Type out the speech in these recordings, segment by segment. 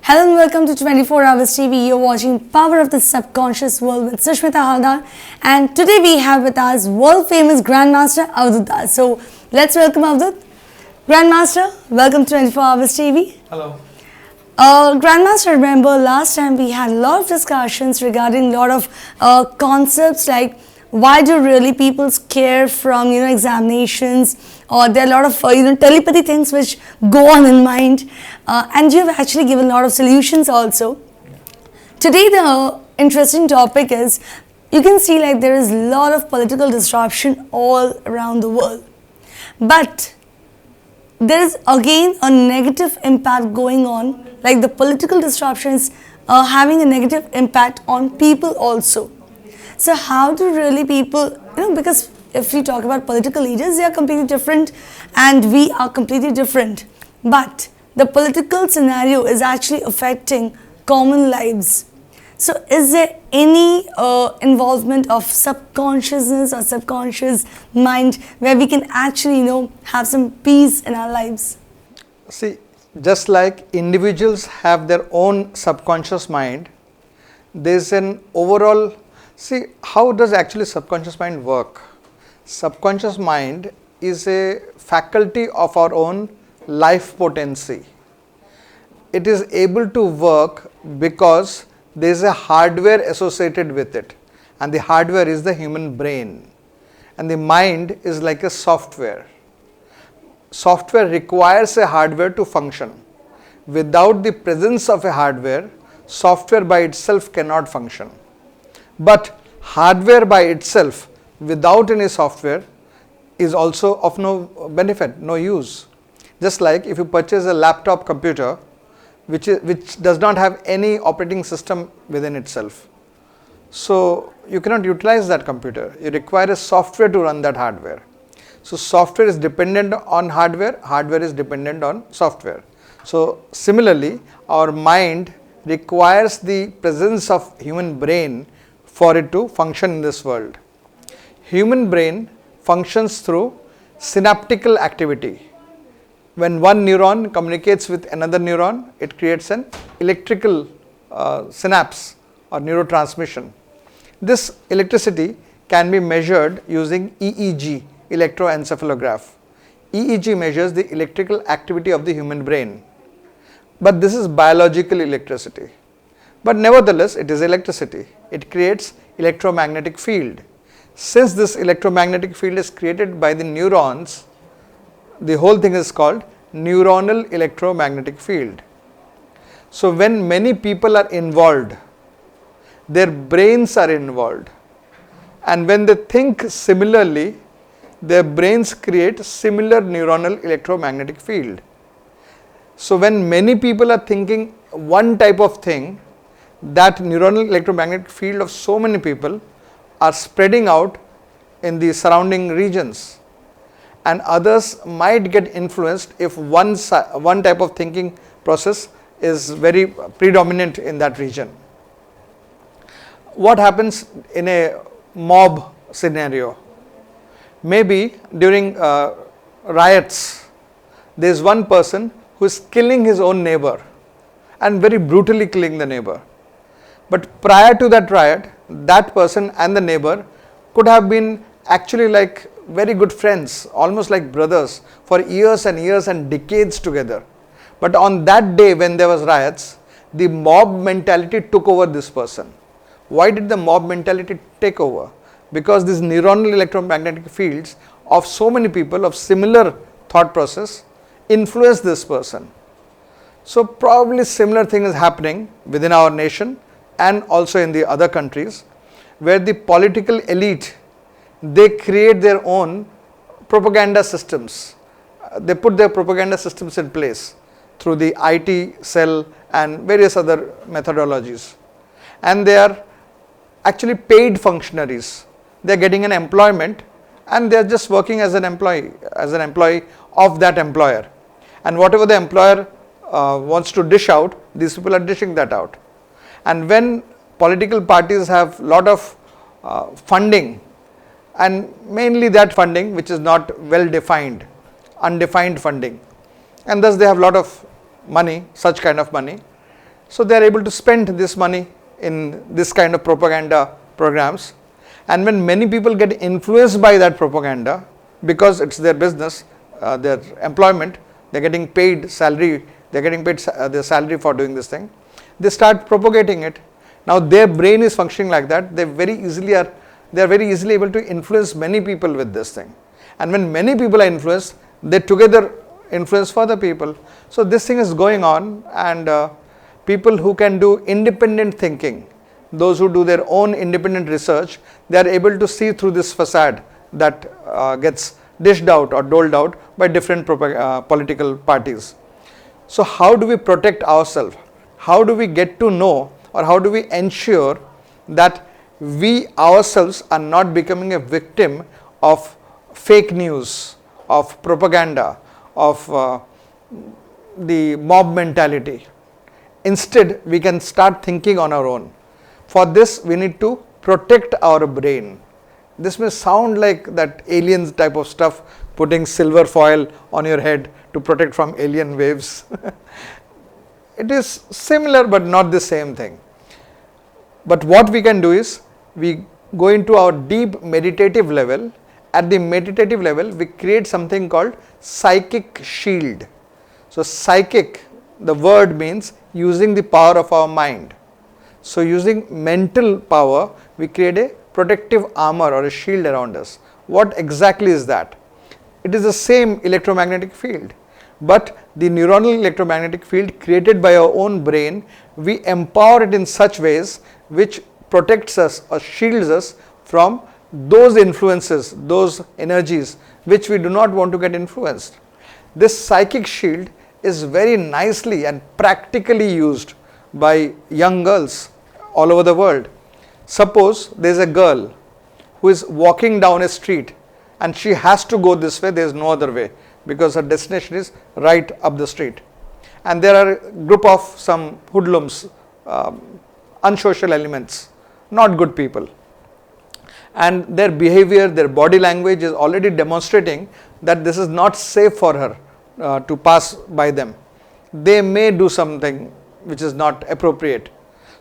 Hello and welcome to 24 Hours TV. You're watching Power of the Subconscious World with Sushmita Haldar, and today we have with us world famous Grandmaster avdut. So let's welcome Avdut. Grandmaster, welcome to 24 Hours TV. Hello. Grandmaster, remember last time we had a lot of discussions regarding a lot of concepts like why do really people scare from examinations, or there are a lot of telepathy things which go on in mind, and you have actually given a lot of solutions also. Today the interesting topic is, you can see like there is a lot of political disruption all around the world, but there is again a negative impact going on, like the political disruptions having a negative impact on people also. So how do really people, because if we talk about political leaders, they are completely different and we are completely different. But the political scenario is actually affecting common lives. So is there any involvement of subconsciousness or subconscious mind where we can actually, have some peace in our lives? See, just like individuals have their own subconscious mind, there's an overall. See, how does actually subconscious mind work? Subconscious mind is a faculty of our own life potency. It is able to work because there is a hardware associated with it, and the hardware is the human brain, and the mind is like a software. Software requires a hardware to function. Without the presence of a hardware, software by itself cannot function. But hardware by itself without any software is also of no benefit, no use. Just like if you purchase a laptop computer which does not have any operating system within itself, so you cannot utilize that computer. You require a software to run that hardware. So software is dependent on hardware, hardware is dependent on software. So similarly, our mind requires the presence of human brain for it to function in this world. Human brain functions through synaptical activity. When one neuron communicates with another neuron, it creates an electrical synapse or neurotransmission. This electricity can be measured using EEG, electroencephalograph. EEG measures the electrical activity of the human brain, but this is biological electricity. But nevertheless, it is electricity. It creates electromagnetic field. Since this electromagnetic field is created by the neurons, the whole thing is called neuronal electromagnetic field. So when many people are involved, their brains are involved, and when they think similarly, their brains create similar neuronal electromagnetic field. So when many people are thinking one type of thing, that neuronal electromagnetic field of so many people are spreading out in the surrounding regions, and others might get influenced if one type of thinking process is very predominant in that region. What happens in a mob scenario? Maybe during riots, there is one person who is killing his own neighbor and very brutally killing the neighbor. But prior to that riot, that person and the neighbor could have been actually like very good friends, almost like brothers, for years and years and decades together. But on that day when there was riots, the mob mentality took over this person. Why did the mob mentality take over? Because these neuronal electromagnetic fields of so many people of similar thought process influence this person. So probably similar thing is happening within our nation and also in the other countries, where the political elite, they create their own propaganda systems. They put their propaganda systems in place through the IT cell and various other methodologies. And they are actually paid functionaries. They are getting an employment and they are just working as an employee of that employer. And whatever the employer wants to dish out, these people are dishing that out. And when political parties have lot of funding, and mainly that funding which is not well defined, undefined funding, and thus they have lot of money, such kind of money, So they are able to spend this money in this kind of propaganda programs. And when many people get influenced by that propaganda, because it's their business, their employment, they're getting paid salary, they're getting paid their salary for doing this thing, they start propagating it. Now their brain is functioning like that, they are very easily able to influence many people with this thing. And when many people are influenced, they together influence further people. So this thing is going on, and people who can do independent thinking, those who do their own independent research, they are able to see through this facade that gets dished out or doled out by different political parties. So how do we protect ourselves? How do we get to know, or how do we ensure that we ourselves are not becoming a victim of fake news, of propaganda, of the mob mentality? Instead, we can start thinking on our own. For this, we need to protect our brain. This may sound like that aliens type of stuff, putting silver foil on your head to protect from alien waves. It is similar but not the same thing. But what we can do is, we go into our deep meditative level. At the meditative level, we create something called psychic shield. So psychic, the word means using the power of our mind. So using mental power, we create a protective armor or a shield around us. What exactly is that? It is the same electromagnetic field, but the neuronal electromagnetic field created by our own brain, we empower it in such ways which protects us or shields us from those influences, those energies which we do not want to get influenced. This psychic shield is very nicely and practically used by young girls all over the world. Suppose there is a girl who is walking down a street and she has to go this way, there is no other way, because her destination is right up the street. And there are a group of some hoodlums, unsocial elements, not good people. And their behavior, their body language is already demonstrating that this is not safe for her to pass by them. They may do something which is not appropriate.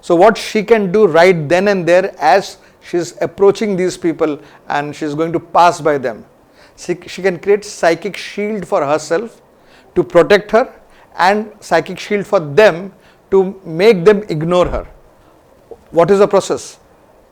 So what she can do right then and there, as she is approaching these people and she is going to pass by them, she can create psychic shield for herself to protect her, and psychic shield for them to make them ignore her. What is the process?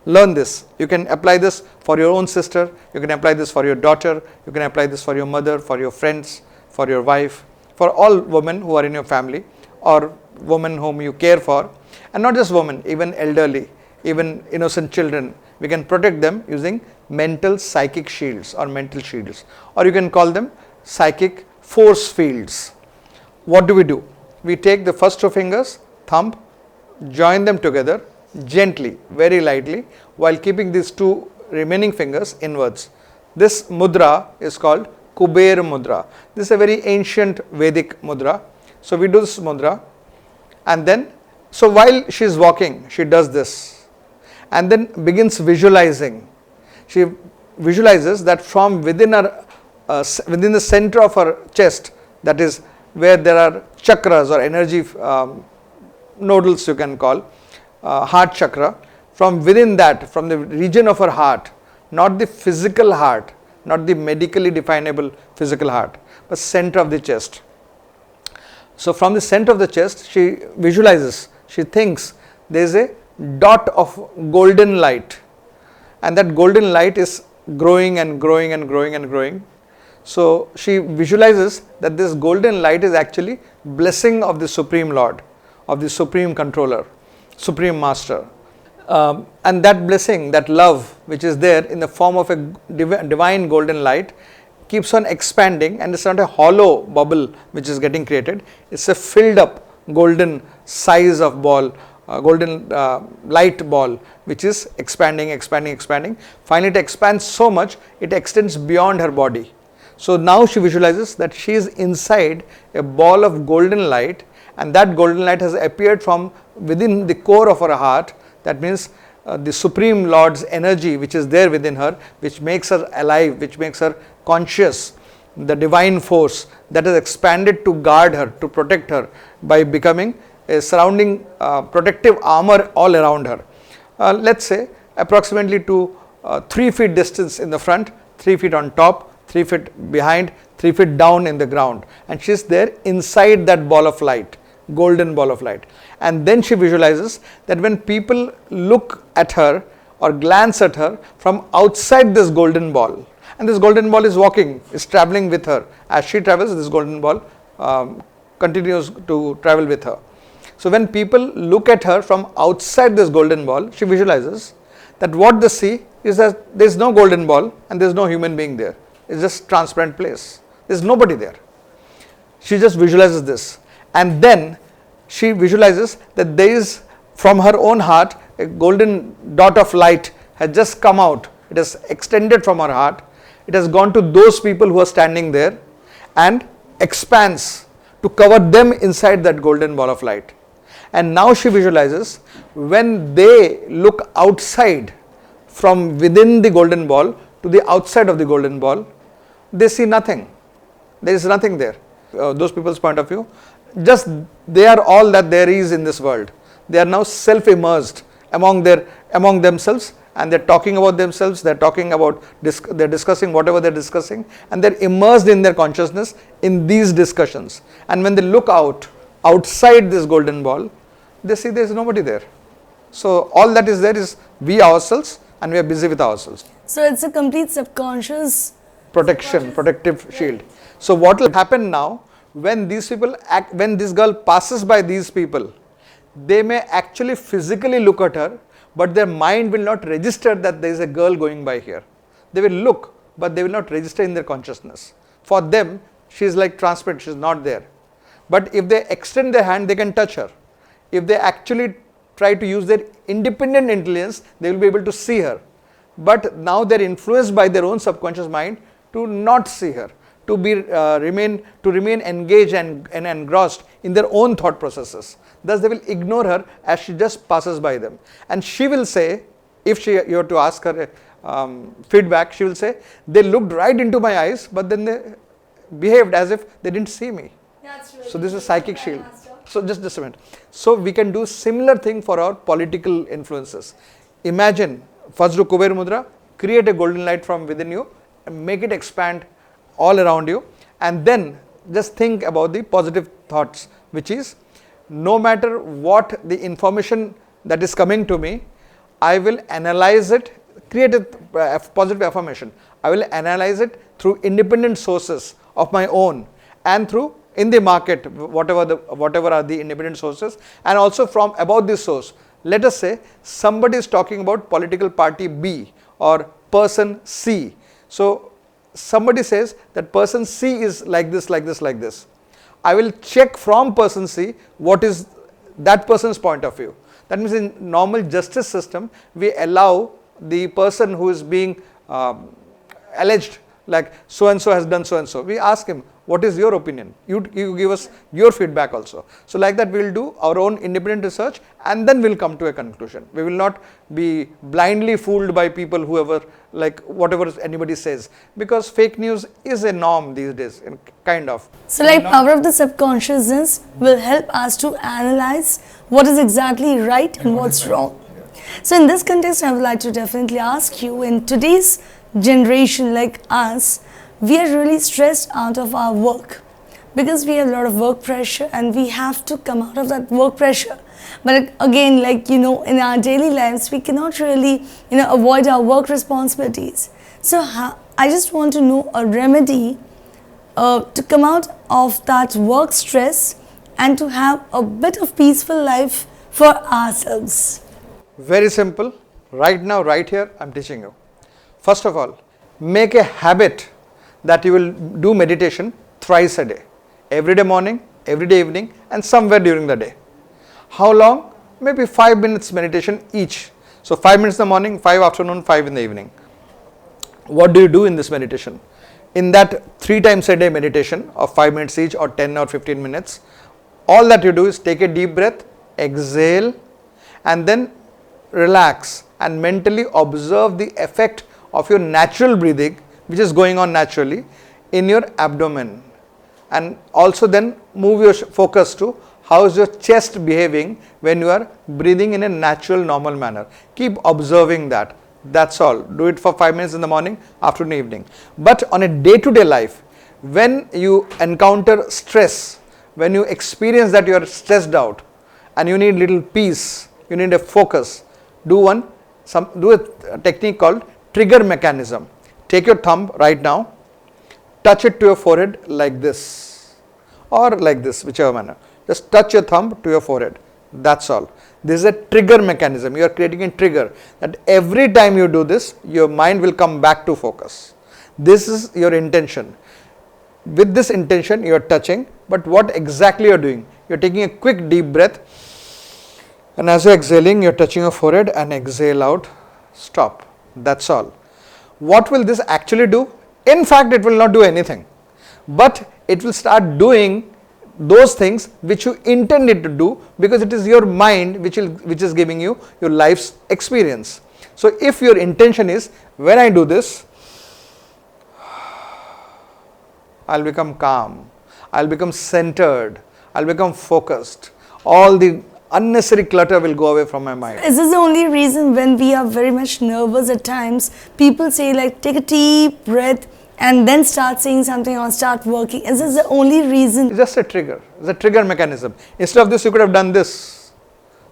Learn this. You can apply this for your own sister, you can apply this for your daughter, you can apply this for your mother, for your friends, for your wife, for all women who are in your family or women whom you care for. And not just women, even elderly, even innocent children, we can protect them using mental psychic shields or mental shields, or you can call them psychic force fields. What do? We take the first two fingers, thumb, join them together gently, very lightly, while keeping these two remaining fingers inwards. This mudra is called Kuber mudra. This is a very ancient Vedic mudra. So we do this mudra, and then, so while she is walking, she does this and then begins visualizing. She visualizes that from within her, within the center of her chest, that is where there are chakras or energy nodals, you can call, heart chakra, from within that, from the region of her heart, not the physical heart, not the medically definable physical heart, but center of the chest. So from the center of the chest, she visualizes, she thinks there is a dot of golden light, and that golden light is growing and growing and growing and growing. So she visualizes that this golden light is actually blessing of the Supreme Lord, of the Supreme Controller, Supreme Master. And that blessing, that love which is there in the form of a divine golden light, keeps on expanding, and it's not a hollow bubble which is getting created, it's a filled up golden size of ball, golden light ball which is expanding, expanding, expanding. Finally it expands so much, it extends beyond her body. So now she visualizes that she is inside a ball of golden light, and that golden light has appeared from within the core of her heart. That means the Supreme Lord's energy which is there within her, which makes her alive, which makes her conscious, the divine force that has expanded to guard her, to protect her by becoming a surrounding protective armor all around her. Let's say approximately to 3 feet distance in the front, 3 feet on top, 3 feet behind, 3 feet down in the ground, and she's there inside that ball of light, golden ball of light. And then she visualizes that when people look at her or glance at her from outside this golden ball, and this golden ball is walking, is traveling with her. As she travels, this golden ball continues to travel with her. So when people look at her from outside this golden ball, she visualizes that what they see is that there is no golden ball and there is no human being there. It's just transparent place. There is nobody there. She just visualizes this, and then she visualizes that there is, from her own heart, a golden dot of light has just come out. It has extended from her heart. It has gone to those people who are standing there and expands to cover them inside that golden ball of light. And now she visualizes when they look outside from within the golden ball to the outside of the golden ball, they see nothing. There is nothing there. Those people's point of view, just they are all that there is in this world. They are now self-immersed among themselves, and they're talking about themselves, they're talking about, they're discussing whatever they're discussing, and they're immersed in their consciousness in these discussions. And when they look outside this golden ball, they see there's nobody there. So all that is there is we ourselves, and we are busy with ourselves. So it's a complete subconscious protective shield. So what will happen now, when these people when this girl passes by these people, they may actually physically look at her, but their mind will not register that there is a girl going by here. They will look, but they will not register in their consciousness. For them, she is like transparent, she is not there. But if they extend their hand, they can touch her. If they actually try to use their independent intelligence, they will be able to see her. But now they are influenced by their own subconscious mind to not see her, to remain engaged and engrossed in their own thought processes. Thus they will ignore her as she just passes by them. And she will say, if you have to ask her feedback, she will say, they looked right into my eyes, but then they behaved as if they didn't see me. So this is a psychic shield. So just a minute. So we can do similar thing for our political influences. Imagine, first do Kuber Mudra, create a golden light from within you, and make it expand all around you, and then just think about the positive thoughts, which is, no matter what the information that is coming to me, I will analyze it, create a positive affirmation. I will analyze it through independent sources of my own, and through in the market, whatever are the independent sources, and also from about this source. Let us say somebody is talking about political party B or person C. So somebody says that person C is like this, like this, like this. I will check from person C what is that person's point of view. That means in normal justice system, we allow the person who is being alleged, like so and so has done so and so. We ask him, what is your opinion? You give us your feedback also. So like that we will do our own independent research, and then we will come to a conclusion. We will not be blindly fooled by people, whoever, like whatever anybody says, because fake news is a norm these days, kind of. So like power of the subconsciousness will help us to analyze what is exactly right and what's wrong. So in this context, I would like to definitely ask you, in today's generation like us, we are really stressed out of our work because we have a lot of work pressure and we have to come out of that work pressure. But again, like, in our daily lives, we cannot really, avoid our work responsibilities. So I just want to know a remedy to come out of that work stress and to have a bit of peaceful life for ourselves. Very simple. Right now, right here, I am teaching you. First of all, make a habit that you will do meditation thrice a day. Every day morning, every day evening, and somewhere during the day. How long? Maybe 5 minutes meditation each. So 5 minutes in the morning, 5 afternoon, 5 in the evening. What do you do in this meditation? In that 3 times a day meditation of 5 minutes each, or 10 or 15 minutes, all that you do is take a deep breath, exhale, and then relax and mentally observe the effect of your natural breathing, which is going on naturally in your abdomen, and also then move your focus to how is your chest behaving when you are breathing in a natural, normal manner. Keep observing that. That's all. Do it for 5 minutes in the morning, afternoon, evening. But on a day-to-day life, when you encounter stress, when you experience that you are stressed out and you need little peace, you need a focus, do a technique called trigger mechanism. Take your thumb right now, touch it to your forehead like this or like this, whichever manner. Just touch your thumb to your forehead. That's all. This is a trigger mechanism. You are creating a trigger that every time you do this, your mind will come back to focus. This is your intention. With this intention, you are touching, but what exactly you are doing? You are taking a quick deep breath, and as you are exhaling, you are touching your forehead and exhale out. Stop. That's all. What will this actually do? In fact, it will not do anything, but it will start doing those things which you intended to do, because it is your mind which is giving you your life's experience. So if your intention is, when I do this, I'll become calm, I'll become centered, I'll become focused, all the unnecessary clutter will go away from my mind. Is this the only reason when we are very much nervous at times, people say like take a deep breath and then start saying something or start working? Is this the only reason? It's just a trigger. It's a trigger mechanism. Instead of this, you could have done this,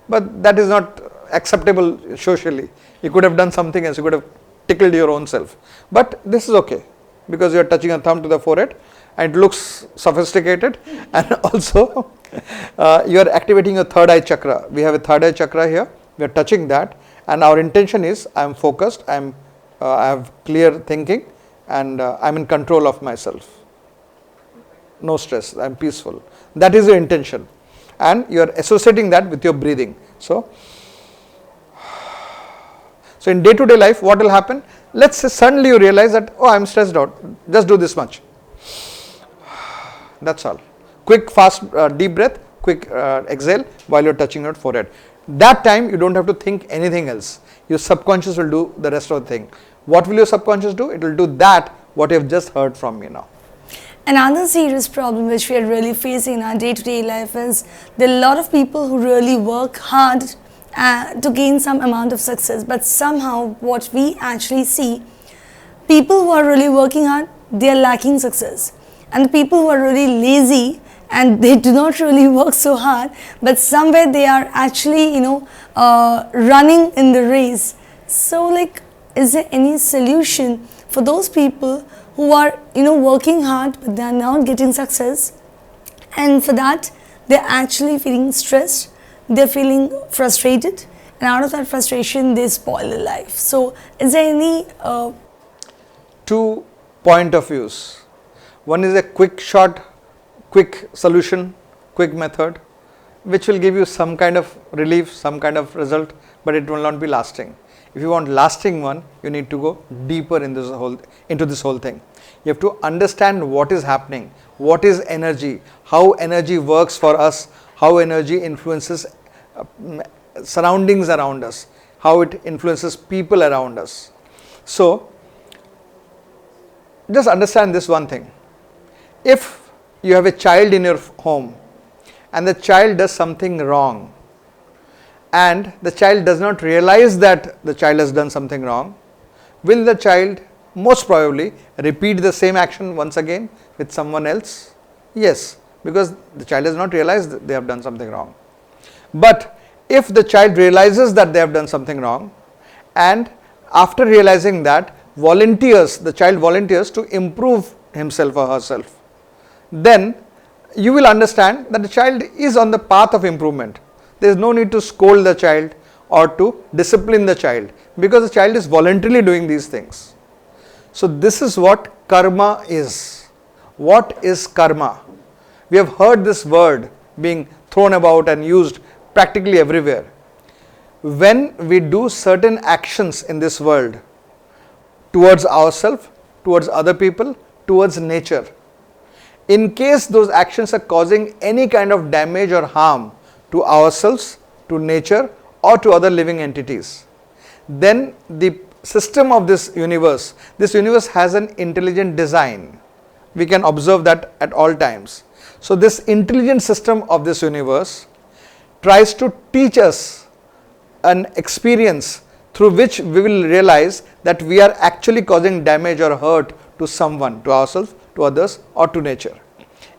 but that is not acceptable socially. You could have done something else. You could have tickled your own self. But this is okay, because you are touching a thumb to the forehead and it looks sophisticated, and also you are activating your third eye chakra. We have a third eye chakra here. We are touching that, and our intention is I am focused, I have clear thinking, and I am in control of myself. No stress, I am peaceful. That is your intention, and you are associating that with your breathing. So in day-to-day life, what will happen? Let's say suddenly you realize that, oh, I am stressed out. Just do this much. That's all. Quick, fast, deep breath, quick exhale while you are touching your forehead. That time you don't have to think anything else. Your subconscious will do the rest of the thing. What will your subconscious do? It will do that what you have just heard from me now. Another serious problem which we are really facing in our day-to-day life is there are a lot of people who really work hard to gain some amount of success, but somehow what we actually see, people who are really working hard, they are lacking success, and the people who are really lazy and they do not really work so hard, but somewhere they are actually running in the race. So like, is there any solution for those people who are working hard but they are not getting success, and for that they are actually feeling stressed, they're feeling frustrated, and out of that frustration they spoil their life? So is there any 2 point of views. One is a quick solution, quick method, which will give you some kind of relief, some kind of result, but it will not be lasting. If you want lasting one, you need to go deeper into this whole thing. You have to understand what is happening, what is energy, how energy works for us, how energy influences surroundings around us, how it influences people around us. So just understand this one thing. If you have a child in your home and the child does something wrong, and the child does not realize that the child has done something wrong, will the child most probably repeat the same action once again with someone else? Yes, because the child has not realized that they have done something wrong. But if the child realizes that they have done something wrong, and after realizing that the child volunteers to improve himself or herself, then you will understand that the child is on the path of improvement. There is no need to scold the child or to discipline the child, because the child is voluntarily doing these things. So this is what karma is. What is karma? We have heard this word being thrown about and used practically everywhere. When we do certain actions in this world towards ourselves, towards other people, towards nature, in case those actions are causing any kind of damage or harm to ourselves, to nature, or to other living entities, then the system of this universe has an intelligent design. We can observe that at all times. So this intelligent system of this universe tries to teach us an experience through which we will realize that we are actually causing damage or hurt to someone, to ourselves, to others, or to nature.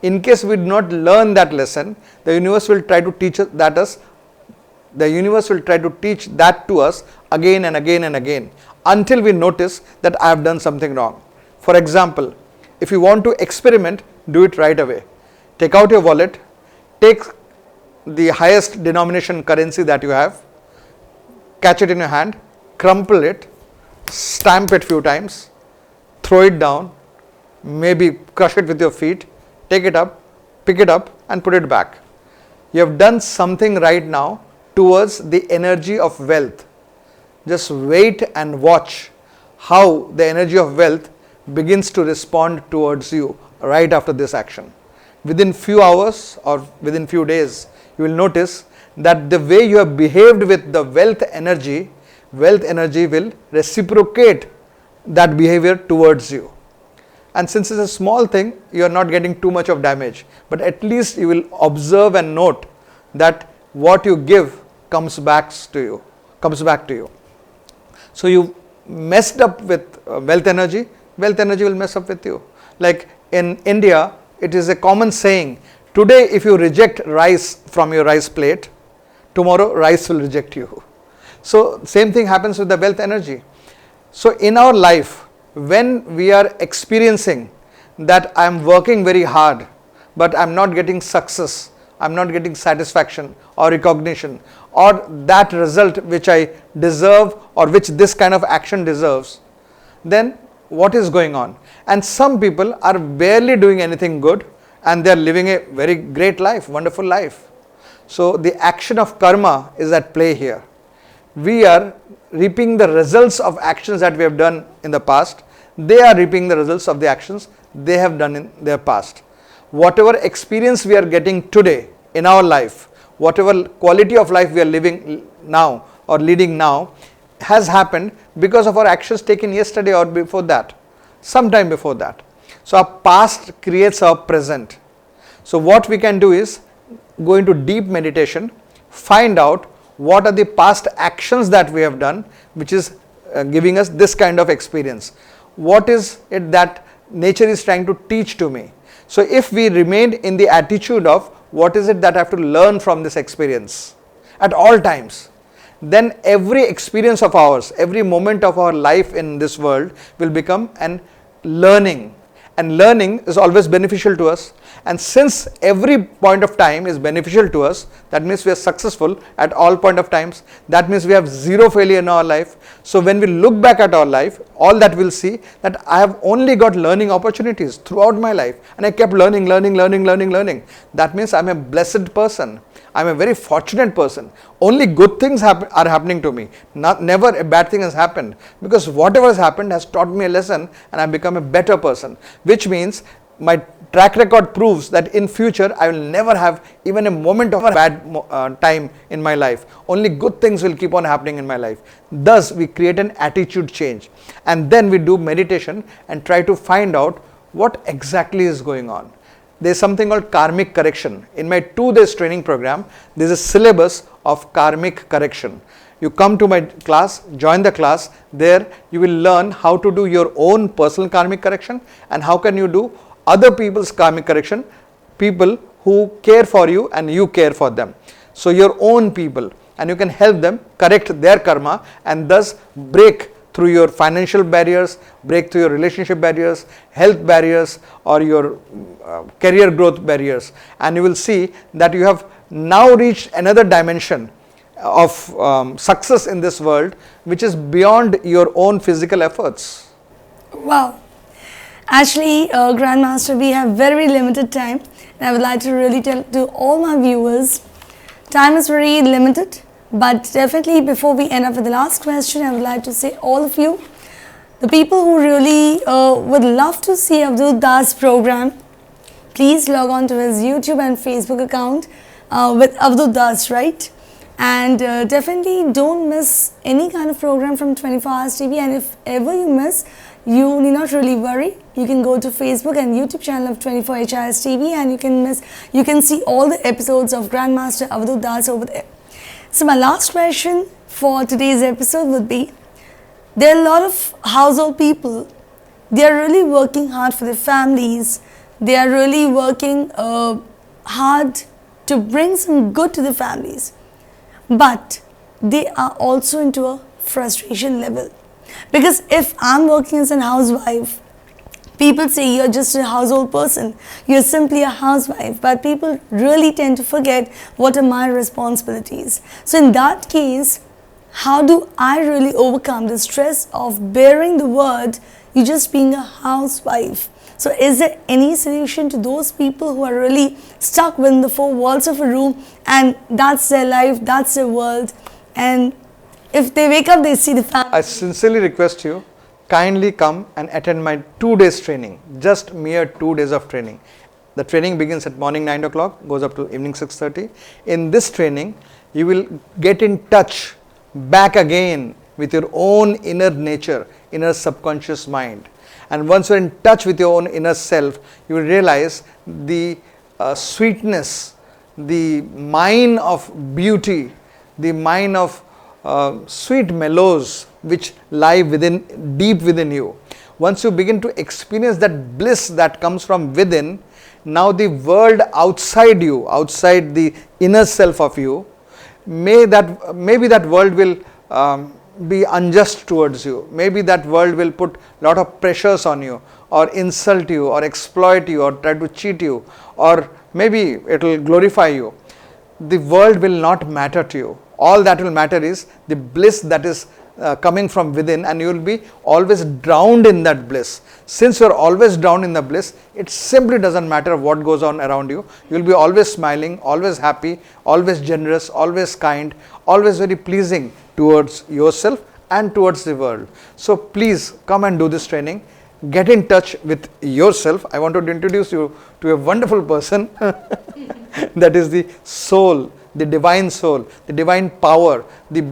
In case we do not learn that lesson, the universe will try to teach that to us again and again and again, until we notice that I have done something wrong. For example, if you want to experiment, do it right away. Take out your wallet, take the highest denomination currency that you have, catch it in your hand, crumple it, stamp it few times, throw it down, maybe crush it with your feet, take it up, pick it up and put it back. You have done something right now towards the energy of wealth. Just wait and watch how the energy of wealth begins to respond towards you right after this action. Within few hours or within few days, you will notice that the way you have behaved with the wealth energy will reciprocate that behavior towards you. And since it's a small thing, you are not getting too much of damage, but at least you will observe and note that what you give comes back to you. So you messed up with wealth energy will mess up with you. Like in India, it is a common saying, today if you reject rice from your rice plate, tomorrow rice will reject you. So same thing happens with the wealth energy. So in our life, when we are experiencing that I am working very hard, but I am not getting success, I am not getting satisfaction or recognition, or that result which I deserve or which this kind of action deserves, then what is going on? And some people are barely doing anything good and they are living a very great life, wonderful life. So the action of karma is at play here. We are reaping the results of actions that we have done in the past. They are reaping the results of the actions they have done in their past. Whatever experience we are getting today in our life, whatever quality of life we are living now or leading now, has happened because of our actions taken yesterday or before that, sometime before that. So our past creates our present. So what we can do is go into deep meditation, find out what are the past actions that we have done which is giving us this kind of experience. What is it that nature is trying to teach to me? So if we remain in the attitude of what is it that I have to learn from this experience at all times, then every experience of ours, every moment of our life in this world will become an learning. And learning is always beneficial to us. And since every point of time is beneficial to us, that means we are successful at all point of times. That means we have zero failure in our life. So when we look back at our life, all that we'll see that I have only got learning opportunities throughout my life. And I kept learning. That means I'm a blessed person. I'm a very fortunate person. Only good things are happening to me. Never a bad thing has happened, because whatever has happened has taught me a lesson and I've become a better person, which means my track record proves that in future I will never have even a moment of a bad time in my life. Only good things will keep on happening in my life. Thus we create an attitude change, and then we do meditation and try to find out what exactly is going on. There is something called karmic correction. In my 2 days training program, there is a syllabus of karmic correction. You come to my class, join the class. There you will learn how to do your own personal karmic correction and how can you do other people's karmic correction, people who care for you and you care for them. So your own people, and you can help them correct their karma and thus break through your financial barriers, break through your relationship barriers, health barriers, or your career growth barriers. And you will see that you have now reached another dimension of success in this world, which is beyond your own physical efforts. Wow. Actually, Grandmaster, we have very limited time. And I would like to really tell to all my viewers, time is very limited. But definitely before we end up with the last question, I would like to say all of you, the people who really would love to see Avdut Das program, please log on to his YouTube and Facebook account with Avdut Das, right? And definitely don't miss any kind of program from 24 Hours TV, and if ever you miss, you need not really worry. You can go to Facebook and YouTube channel of 24HIS TV and you can see all the episodes of Grandmaster Avdut Das over there. So my last question for today's episode would be, there are a lot of household people, they are really working hard for their families, they are really working hard to bring some good to the families, but they are also into a frustration level. Because if I'm working as a housewife, people say you're just a household person, you're simply a housewife, but people really tend to forget what are my responsibilities. So in that case, how do I really overcome the stress of bearing the word, you just being a housewife? So is there any solution to those people who are really stuck within the four walls of a room and that's their life, that's their world, and if they wake up, they see the family? I sincerely request you, kindly come and attend my 2 days training, just mere 2 days of training. The training begins at morning 9 o'clock, goes up to evening 6:30. In this training, you will get in touch back again with your own inner nature, inner subconscious mind. And once you're in touch with your own inner self, you will realize the sweetness, the mine of beauty, the mine of sweet mellows which lie deep within you. Once you begin to experience that bliss that comes from within, now the world outside you, outside the inner self of you, maybe that world will be unjust towards you. Maybe that world will put a lot of pressures on you, or insult you, or exploit you, or try to cheat you, or maybe it will glorify you. The world will not matter to you. All that will matter is the bliss that is coming from within, and you will be always drowned in that bliss. Since you are always drowned in the bliss, it simply doesn't matter what goes on around you. You will be always smiling, always happy, always generous, always kind, always very pleasing towards yourself and towards the world. So please come and do this training. Get in touch with yourself. I want to introduce you to a wonderful person that is the soul, the divine soul, the divine power, the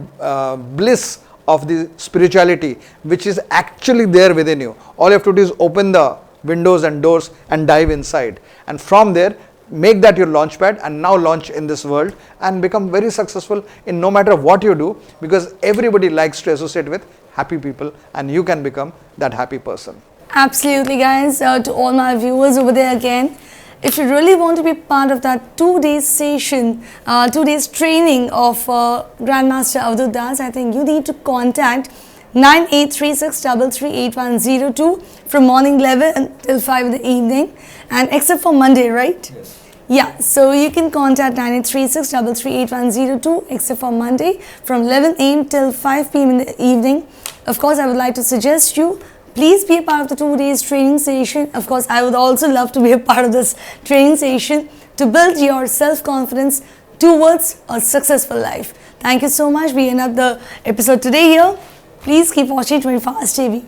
bliss of the spirituality which is actually there within you. All you have to do is open the windows and doors and dive inside, and from there make that your launch pad and now launch in this world and become very successful in no matter what you do, because everybody likes to associate with happy people and you can become that happy person. Absolutely, guys. To all my viewers over there again, if you really want to be part of that 2 days session, 2 days training of Grandmaster Avdut Das, I think you need to contact 9836338102 from morning 11 until 5 in the evening, and except for Monday, right? Yes. Yeah, so you can contact 9836338102 except for Monday from 11 a.m. till 5 p.m. in the evening. Of course, I would like to suggest you, please be a part of the 2 days training session. Of course, I would also love to be a part of this training session to build your self-confidence towards a successful life. Thank you so much. We end up the episode today here. Please keep watching 24 Hours TV.